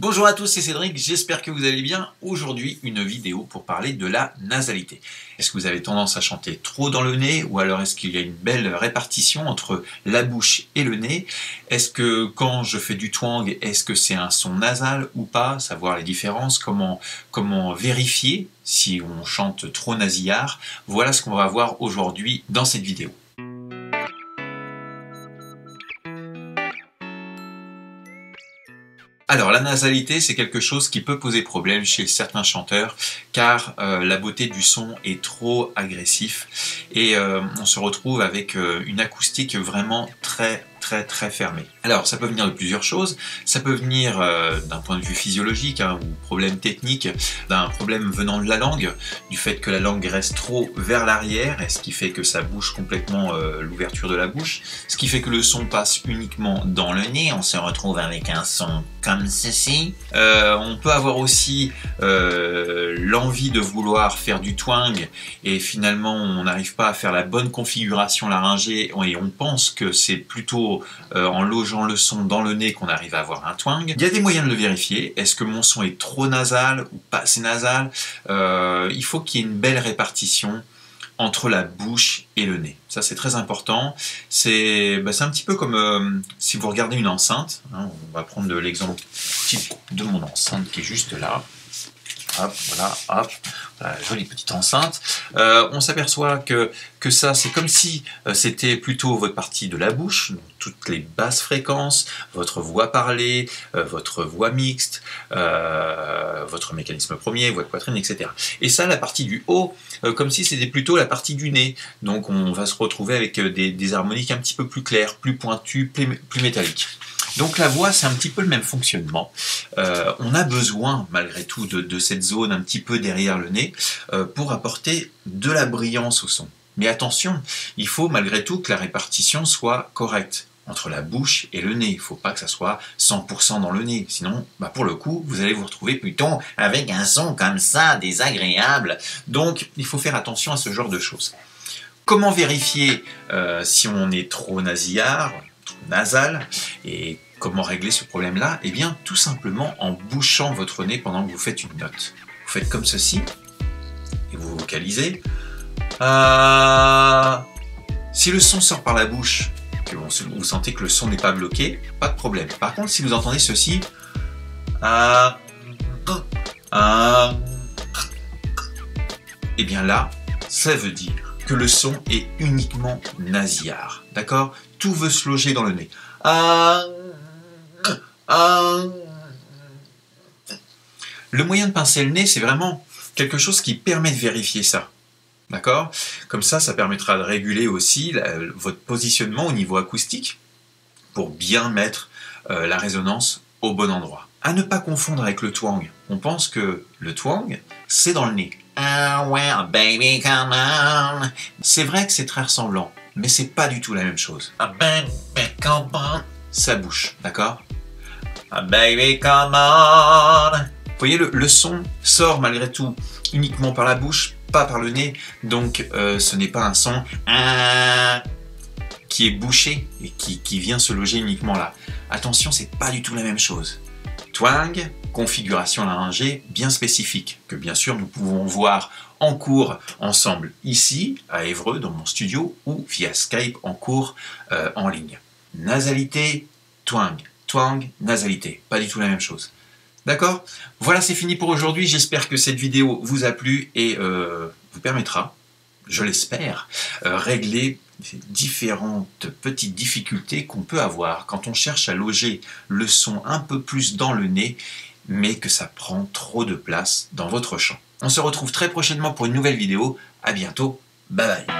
Bonjour à tous, c'est Cédric, j'espère que vous allez bien. Aujourd'hui, une vidéo pour parler de la nasalité. Est-ce que vous avez tendance à chanter trop dans le nez ou alors est-ce qu'il y a une belle répartition entre la bouche et le nez? Est-ce que quand je fais du twang, est-ce que c'est un son nasal ou pas? Savoir les différences, comment vérifier si on chante trop nasillard. Voilà ce qu'on va voir aujourd'hui dans cette vidéo. Alors la nasalité, c'est quelque chose qui peut poser problème chez certains chanteurs car la beauté du son est trop agressif et on se retrouve avec une acoustique vraiment très fermée. Alors ça peut venir de plusieurs choses, ça peut venir d'un point de vue physiologique ou problème technique, d'un problème venant de la langue, du fait que la langue reste trop vers l'arrière, et ce qui fait que ça bouge complètement l'ouverture de la bouche, ce qui fait que le son passe uniquement dans le nez, on se retrouve avec un son comme ceci. On peut avoir aussi l'envie de vouloir faire du twang et finalement on n'arrive pas à faire la bonne configuration laryngée et on pense que c'est plutôt en logeant le son dans le nez qu'on arrive à avoir un twang. Il y a des moyens de le vérifier. Est-ce que mon son est trop nasal ou pas assez nasal? Il faut qu'il y ait une belle répartition entre la bouche et le nez. Ça c'est très important. C'est un petit peu comme si vous regardez une enceinte. On va prendre l'exemple type de mon enceinte qui est juste là. Hop, voilà, jolie petite enceinte. On s'aperçoit que ça, c'est comme si c'était plutôt votre partie de la bouche, donc toutes les basses fréquences, votre voix parlée, votre voix mixte, votre mécanisme premier, votre poitrine, etc. Et ça, la partie du haut, comme si c'était plutôt la partie du nez. Donc on va se retrouver avec des harmoniques un petit peu plus claires, plus pointues, plus métalliques. Donc la voix, c'est un petit peu le même fonctionnement. On a besoin, malgré tout, de cette zone un petit peu derrière le nez pour apporter de la brillance au son. Mais attention, il faut malgré tout que la répartition soit correcte entre la bouche et le nez. Il ne faut pas que ça soit 100% dans le nez. Sinon, pour le coup, vous allez vous retrouver plutôt avec un son comme ça, désagréable. Donc, il faut faire attention à ce genre de choses. Comment vérifier si on est trop nasillard, nasal, et comment régler ce problème-là? Eh bien, tout simplement en bouchant votre nez pendant que vous faites une note. Vous faites comme ceci, et vous vocalisez. Si le son sort par la bouche, que vous sentez que le son n'est pas bloqué, pas de problème. Par contre, si vous entendez ceci, eh bien là, ça veut dire que le son est uniquement nasillard. D'accord? Tout veut se loger dans le nez. Le moyen de pincer le nez, c'est vraiment quelque chose qui permet de vérifier ça. D'accord? Comme ça, ça permettra de réguler aussi votre positionnement au niveau acoustique pour bien mettre la résonance au bon endroit. À ne pas confondre avec le twang. On pense que le twang, c'est dans le nez. Ah ouais, baby, come on. C'est vrai que c'est très ressemblant, mais c'est pas du tout la même chose. Baby, come on. Ça bouche, d'accord? Baby, come on. Vous voyez, le son sort malgré tout uniquement par la bouche, pas par le nez, donc ce n'est pas un son qui est bouché et qui vient se loger uniquement là. Attention, c'est pas du tout la même chose. Twang, configuration laryngée bien spécifique, que bien sûr nous pouvons voir en cours ensemble ici, à Évreux, dans mon studio, ou via Skype en cours en ligne. Nasalité, twang, twang, nasalité, pas du tout la même chose. D'accord? Voilà, c'est fini pour aujourd'hui. J'espère que cette vidéo vous a plu et vous permettra, je l'espère, régler différentes petites difficultés qu'on peut avoir quand on cherche à loger le son un peu plus dans le nez, mais que ça prend trop de place dans votre chant. On se retrouve très prochainement pour une nouvelle vidéo. À bientôt. Bye bye.